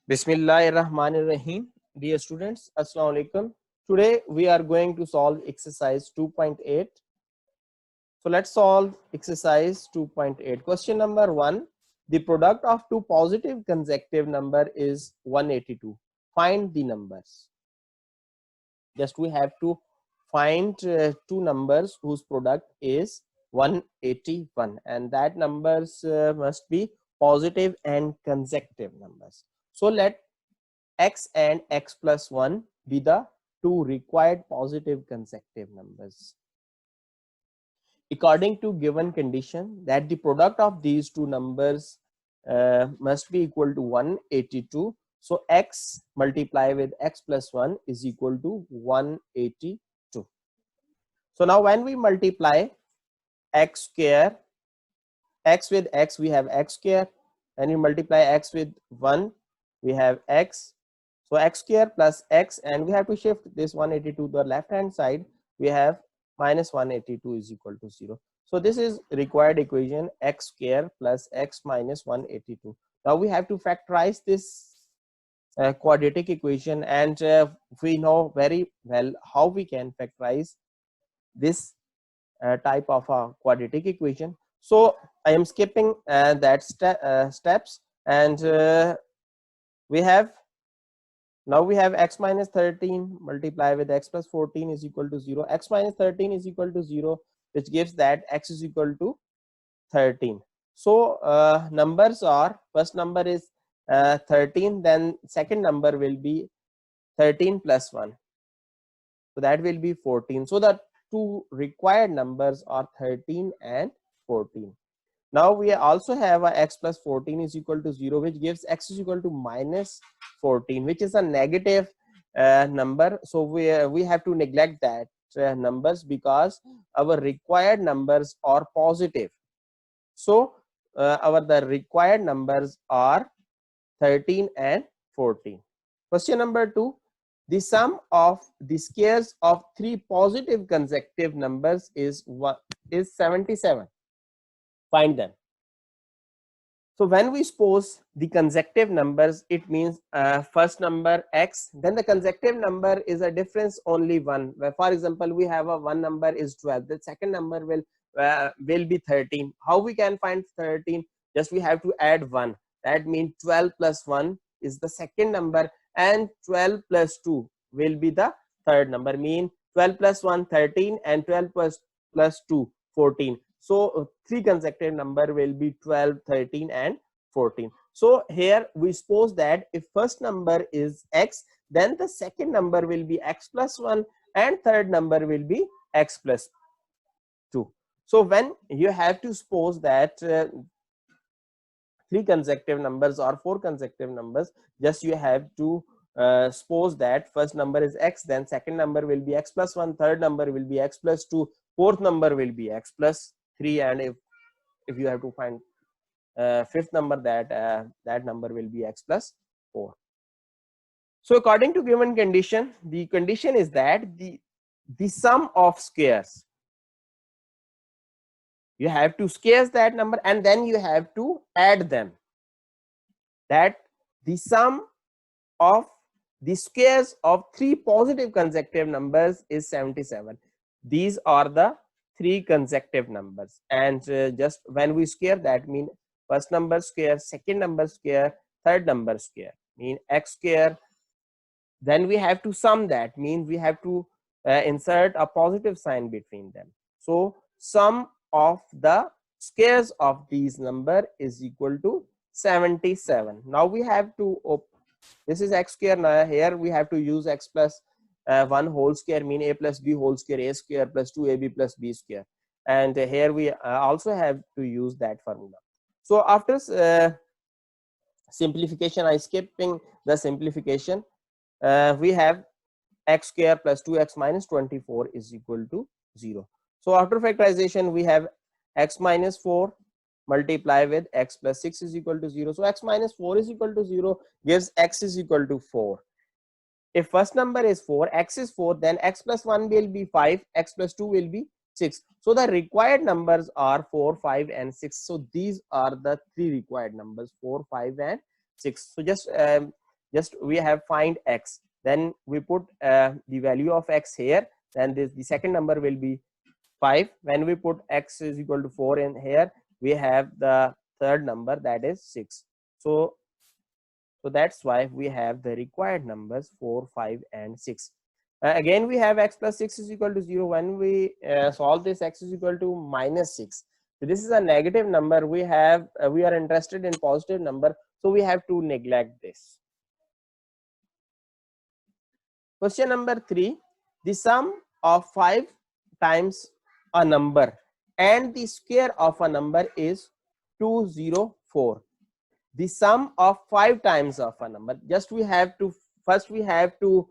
Bismillahirrahmanirrahim. Dear students, Assalamu alaikum. Today we are going to solve exercise 2.8. So let's solve exercise 2.8. Question number 1. The product of two positive consecutive number is 182. Find the numbers. Just we have to find two numbers whose product is 181, and that numbers must be positive and consecutive numbers. So let x and x plus 1 be the two required positive consecutive numbers. According to given condition that the product of these two numbers must be equal to 182. So x multiply with x plus 1 is equal to 182. So now when we multiply x square, x with x, we have x square, and we multiply x with 1, we have x. So x square plus x, and we have to shift this 182 to the left hand side. We have minus 182 is equal to 0. So this is required equation, x square plus x minus 182. Now we have to factorize this quadratic equation, and we know very well how we can factorize this type of a quadratic equation. So I am skipping that steps, and we have now we have x minus 13 multiply with x plus 14 is equal to 0. X minus 13 is equal to 0, which gives that x is equal to 13. So numbers are, first number is 13, then second number will be 13 plus 1, so that will be 14. So the two required numbers are 13 and 14. Now we also have a x plus 14 is equal to 0, which gives x is equal to minus 14, which is a negative number. So we have to neglect that numbers because our required numbers are positive. So the required numbers are 13 and 14. Question number 2. The sum of the squares of three positive consecutive numbers is 77. Find them. So when we suppose the consecutive numbers, it means first number x, then the consecutive number is a difference only 1. Where for example, we have a one number is 12, the second number will be 13. How we can find 13? Just we have to add 1. That means 12 plus 1 is the second number, and 12 plus 2 will be the third number. Mean 12 plus 1 13, and 12 plus 2 14. So three consecutive number will be 12, 13 and 14. So here we suppose that if first number is x, then the second number will be x plus 1, and third number will be x plus 2. So when you have to suppose that three consecutive numbers or four consecutive numbers, just you have to suppose that first number is x, then second number will be x plus 1, third number will be x plus 2, fourth number will be x plus 3, and if you have to find fifth number, that number will be x plus 4. So according to given condition, the condition is that the sum of squares, you have to square that number and then you have to add them, that the sum of the squares of three positive consecutive numbers is 77. These are the three consecutive numbers, and just when we square, that mean first number square, second number square, third number square, mean x square. Then we have to sum, that means we have to insert a positive sign between them. So sum of the squares of these number is equal to 77. Now we have to this is x square. Now here we have to use x plus 1 whole square, mean a plus b whole square, a square plus 2ab plus b square, and here we also have to use that formula. So after simplification, I skipping the simplification, we have x square plus 2x minus 24 is equal to 0. So after factorization, we have x minus 4 multiply with x plus 6 is equal to 0. So x minus 4 is equal to 0 gives x is equal to 4. If first number is 4, x is 4, then x plus 1 will be 5, x plus 2 will be 6. So the required numbers are 4, 5 and 6. So these are the three required numbers, 4, 5 and 6. So just just we have find x, then we put the value of x here, then the second number will be 5. When we put x is equal to 4 in here, we have the third number, that is 6. So that's why we have the required numbers 4, 5 and 6. Again we have x plus 6 is equal to 0. When we solve this, x is equal to minus 6. So this is a negative number. We have we are interested in positive number, so we have to neglect this. Question number 3. The sum of 5 times a number and the square of a number is 204. The sum of 5 times of a number, just we have to first we have to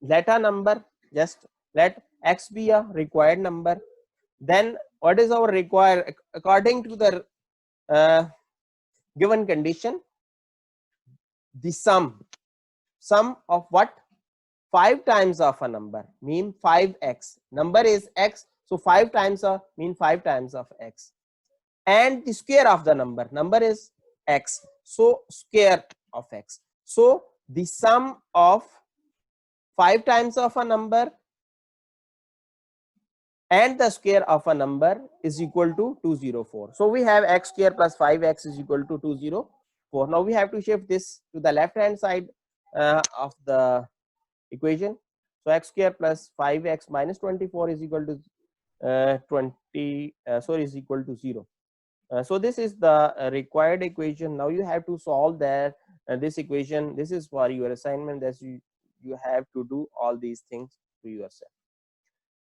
let a number, just let x be a required number. Then what is our required according to the given condition? The sum of what? 5 times of a number mean 5x. Number is x, so 5 times of mean 5 times of x, and the square of the number is x, so square of x. So the sum of 5 times of a number and the square of a number is equal to 204. So we have x square plus 5x is equal to 204. Now we have to shift this to the left hand side of the equation. So x square plus 5x minus 24 is equal to is equal to 0. So this is the required equation. Now you have to solve that this equation. This is for your assignment, that you have to do all these things to yourself.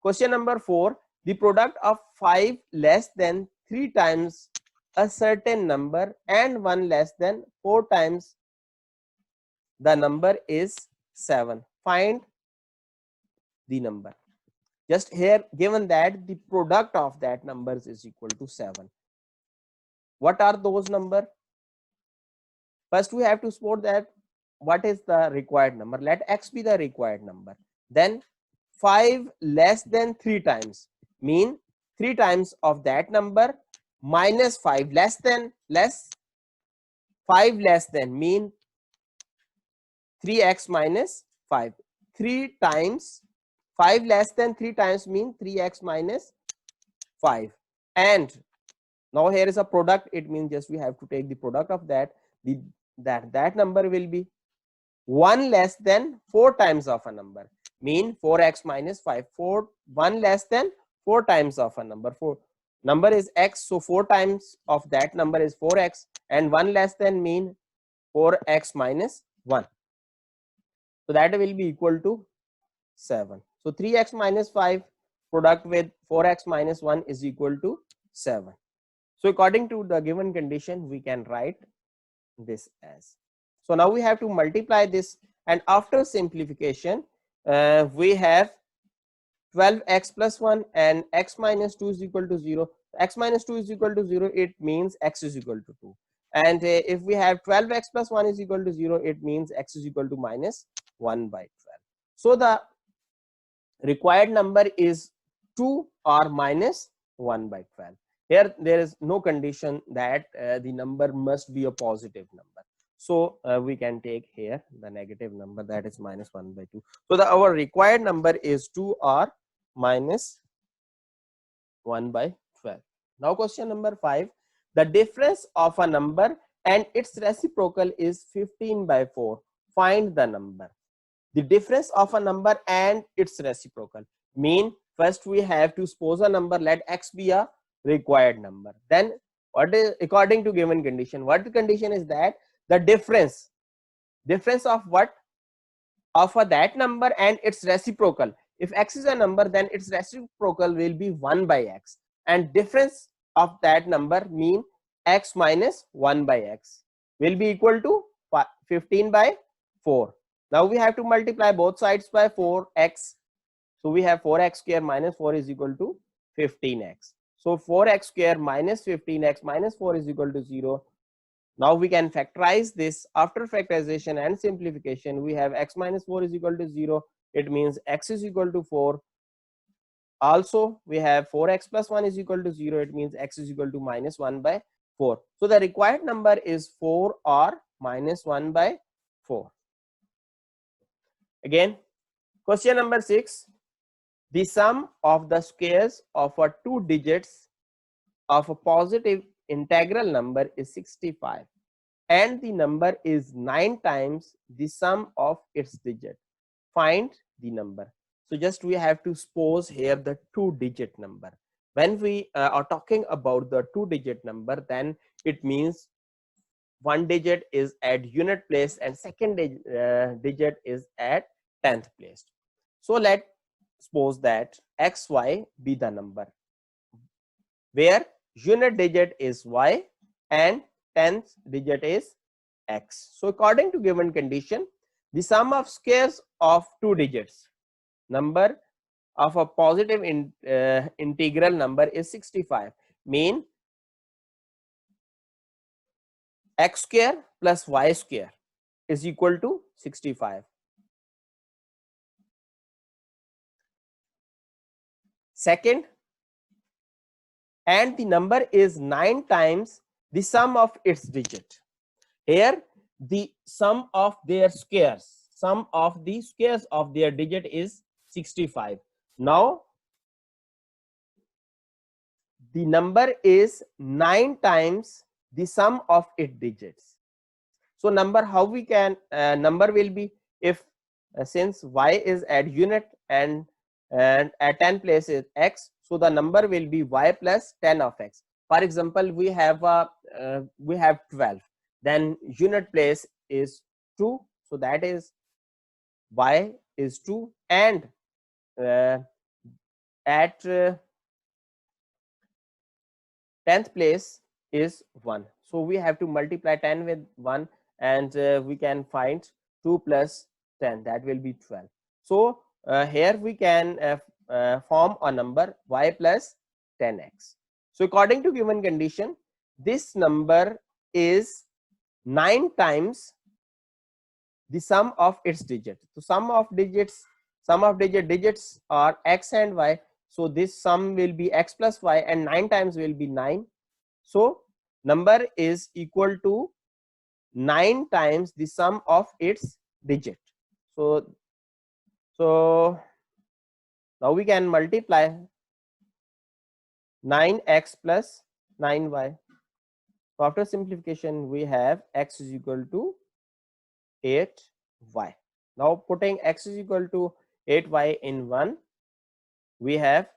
Question number 4. The product of 5 less than 3 times a certain number and 1 less than 4 times the number is 7. Find the number. Just here given that the product of that numbers is equal to 7. What are those number? First we have to suppose that what is the required number. Let x be the required number. Then 5 less than 3 times mean 3 times of that number minus 5 less than 5 less than mean 3x minus 5. 3 times 5 less than 3 times mean 3x minus 5. And now here is a product. It means just we have to take the product of that. That number will be 1 less than 4 times of a number, mean 4x minus 5. 1 less than 4 times of a number. Number is x, so 4 times of that number is 4x, and 1 less than mean 4x minus 1. So that will be equal to 7. So 3x minus 5 product with 4x minus 1 is equal to 7. So according to the given condition, we can write this as. So now we have to multiply this, and after simplification we have 12x plus 1 and x minus 2 is equal to 0. X minus 2 is equal to 0, it means x is equal to 2. And if we have 12x plus 1 is equal to 0, it means x is equal to minus 1 by 12. So the required number is 2 or minus 1 by 12. Here there is no condition that the number must be a positive number. So we can take here the negative number, that is minus 1 by 2. So our required number is 2 or minus 1 by 12. Now question number 5. The difference of a number and its reciprocal is 15 by 4. Find the number. The difference of a number and its reciprocal mean first we have to suppose a number, let x be a required number. Then what is according to given condition? What the condition is that the difference of what? Of that number and its reciprocal. If x is a number, then its reciprocal will be 1 by x, and difference of that number mean x minus 1 by x will be equal to 15 by 4. Now we have to multiply both sides by 4x. So we have 4x square minus 4 is equal to 15x. So 4x square minus 15x minus 4 is equal to 0. Now we can factorize this. After factorization and simplification, we have x minus 4 is equal to 0. It means x is equal to 4. Also we have 4x plus 1 is equal to 0. It means x is equal to minus 1 by 4. So the required number is 4 or minus 1 by 4. Again, question number 6. The sum of the squares of a 2 digits of a positive integral number is 65 and the number is 9 times the sum of its digit. Find the number. So just we have to suppose here the 2-digit number. When we are talking about the 2-digit number, then it means one digit is at unit place and second digit is at 10th place. So let suppose that xy be the number where unit digit is y and 10th digit is x. So according to given condition, the sum of squares of 2 digits number of a positive integral number is 65. Mean x square plus y square is equal to 65. Second, and the number is 9 times the sum of its digit. Here the sum of their squares, sum of the squares of their digit is 65. Now the number is 9 times the sum of its digits. So number, how we can number will be, if since y is at unit and at 10 places x, so the number will be y plus 10 of x. For example, we have 12, then unit place is 2, so that is y is 2, and at 10th place is 1. So we have to multiply 10 with 1 and we can find 2 plus 10, that will be 12. So here we can form a number y plus 10x. So according to given condition, this number is 9 times the sum of its digit. So sum of digits are x and y. So this sum will be x plus y and 9 times will be 9. So number is equal to 9 times the sum of its digit. So now we can multiply 9x plus 9y. So after simplification, we have x is equal to 8y. Now putting x is equal to 8y in 1, we have,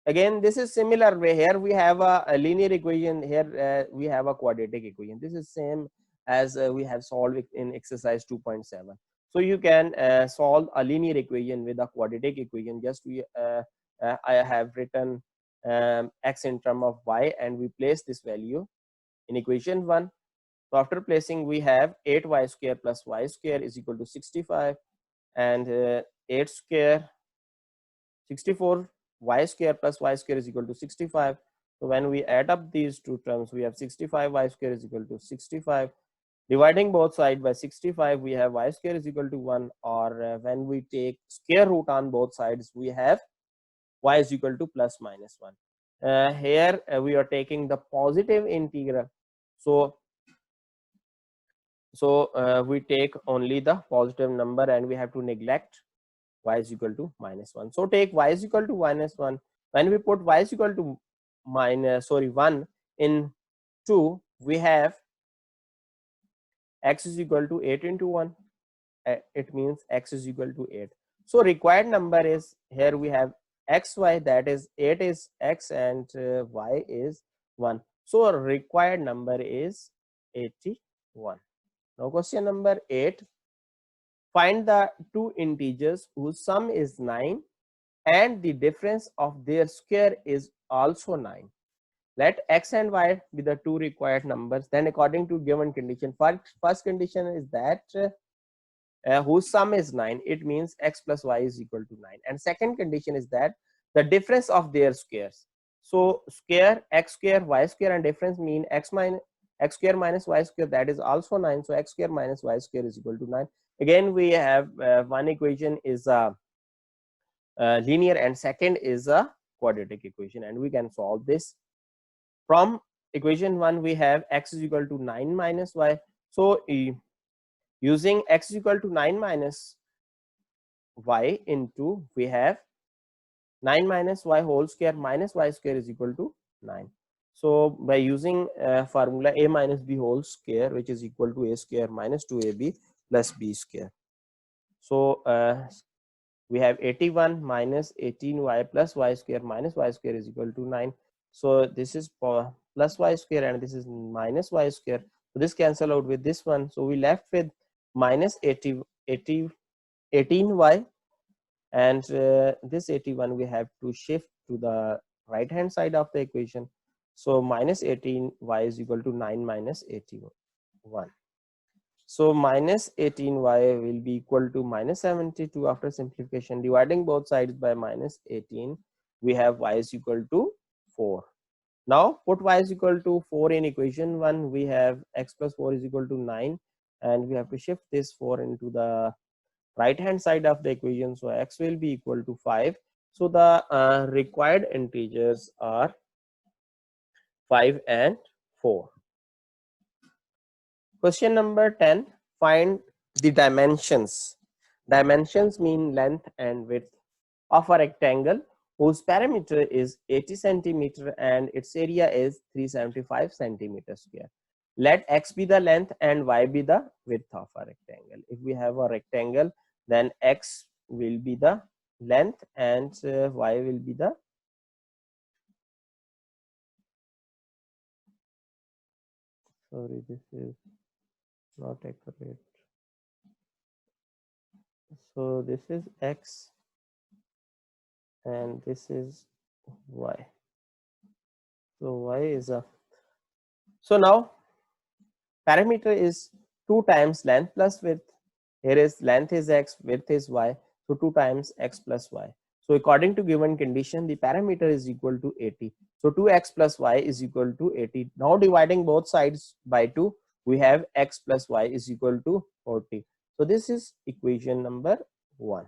again this is similar way. Here we have a linear equation, here we have a quadratic equation. This is same as we have solved it in exercise 2.7. So you can solve a linear equation with a quadratic equation. Just I have written x in term of y and we place this value in equation 1. So after placing, we have 8y square plus y square is equal to 65 and 8 square 64, y square plus y square is equal to 65. So when we add up these two terms, we have 65 y square is equal to 65. Dividing both sides by 65, we have y square is equal to 1, or when we take square root on both sides, we have y is equal to plus minus 1. Here we are taking the positive integral. So we take only the positive number and we have to neglect y is equal to minus 1. So take y is equal to minus 1. When we put y is equal to 1 in 2, we have x is equal to 8 into 1. It means x is equal to 8. So required number is, here we have xy, that is 8 is x and y is 1. So required number is 81. Now question number 8. Find the two integers whose sum is 9 and the difference of their square is also 9. Let x and y be the two required numbers. Then according to given condition, first condition is that whose sum is 9, it means x plus y is equal to 9. And second condition is that the difference of their squares. So square, x square, y square, and difference mean x square minus y square, that is also 9. So x square minus y square is equal to 9. Again we have one equation is a linear and second is a quadratic equation, and we can solve this. From equation 1 we have x is equal to 9 minus y. So using x is equal to 9 minus y into, we have 9 minus y whole square minus y square is equal to 9. So by using formula a minus b whole square, which is equal to a square minus 2ab plus b square. So we have 81 minus 18y plus y square minus y square is equal to 9. So this is plus y square and this is minus y square. So this cancel out with this one. So we left with minus 18y, and this 81 we have to shift to the right hand side of the equation. So minus 18y is equal to 9 minus 81. So minus 18y will be equal to minus 72 after simplification. Dividing both sides by minus 18, we have y is equal to 4. Now put y is equal to 4 in equation 1. We have x plus 4 is equal to 9, and we have to shift this 4 into the right hand side of the equation. So x will be equal to 5. So the required integers are 5 and 4. Question number 10, find the dimensions. Dimensions mean length and width of a rectangle whose perimeter is 80 centimeter and its area is 375 centimeter square. Let x be the length and y be the width of a rectangle. If we have a rectangle, then x will be the length and y will be the, sorry, this is not accurate. So this is x and this is y. So y is a, so now parameter is 2 times length plus width. Here is length is x, width is y, so 2 times x plus y. So according to given condition, the parameter is equal to 80. So 2x plus y is equal to 80. Now dividing both sides by 2, we have x plus y is equal to 40. So this is equation number 1.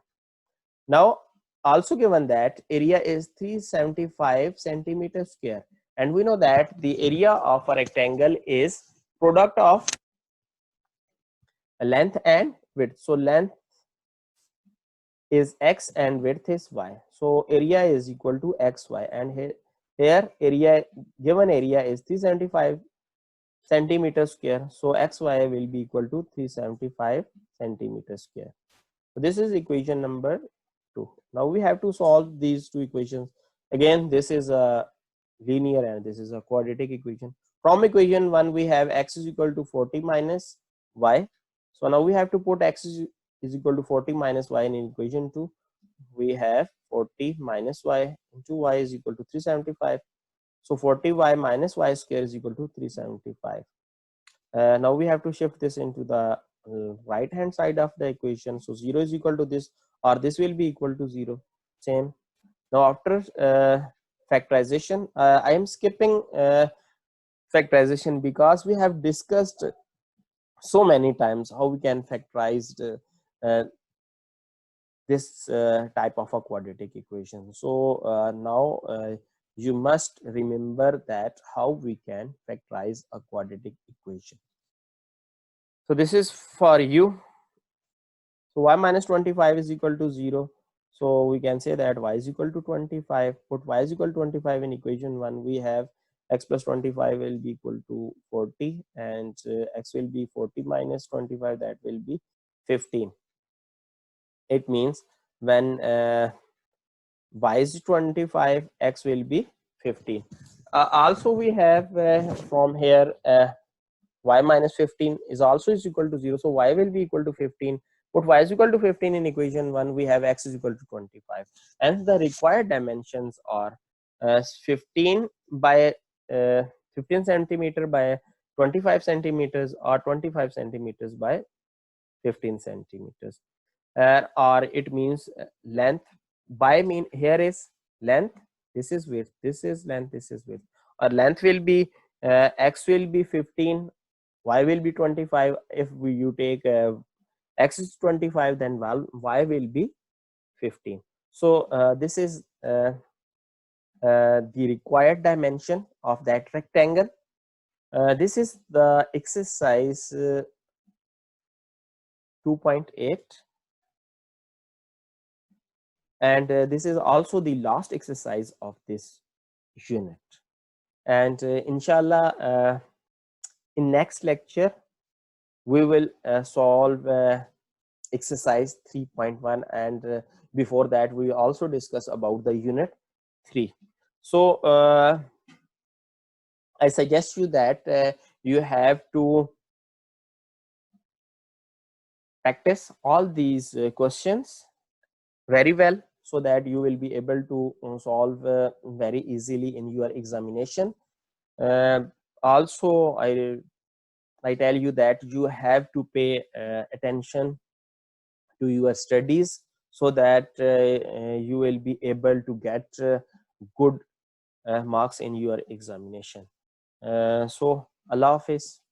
Now also given that area is 375 centimeter square, and we know that the area of a rectangle is product of length and width. So length is x and width is y. So area is equal to xy, and here area, given area is 375 centimeter square. So xy will be equal to 375 centimeter square. So this is equation number 2. Now we have to solve these two equations. Again, this is a linear and this is a quadratic equation. From equation 1, we have x is equal to 40 minus y. So now we have to put x is equal to 40 minus y in equation 2. We have 40 minus y into y is equal to 375. So 40y minus y square is equal to 375. Now we have to shift this into the right hand side of the equation. So 0 is equal to this, or this will be equal to 0. Same. Now after factorization, I am skipping factorization because we have discussed so many times how we can factorize this type of a quadratic equation. So now you must remember that how we can factorize a quadratic equation. So this is for you. So y minus 25 is equal to 0. So we can say that y is equal to 25. Put y is equal to 25 in equation 1. We have x plus 25 will be equal to 40, and x will be 40 minus 25, that will be 15. It means when y is 25, x will be 15. Also we have from here y minus 15 is also is equal to 0. So y will be equal to 15. Put y is equal to 15 in equation 1. We have x is equal to 25. And the required dimensions are 15 by 15 centimeter by 25 centimeters, or 25 centimeters by 15 centimeters. Or it means length by, mean here is length, this is width, this is length, this is width. Or length will be x will be 15, y will be 25. If you take x is 25, then y will be 15. So this is the required dimension of that rectangle. This is the exercise 2.8, and this is also the last exercise of this unit. And inshallah, in next lecture we will solve exercise 3.1, and before that we will also discuss about the unit 3. So I suggest you that you have to practice all these questions very well, so that you will be able to solve very easily in your examination. Also, I tell you that you have to pay attention to your studies, so that you will be able to get good marks in your examination. So Allah Hafiz.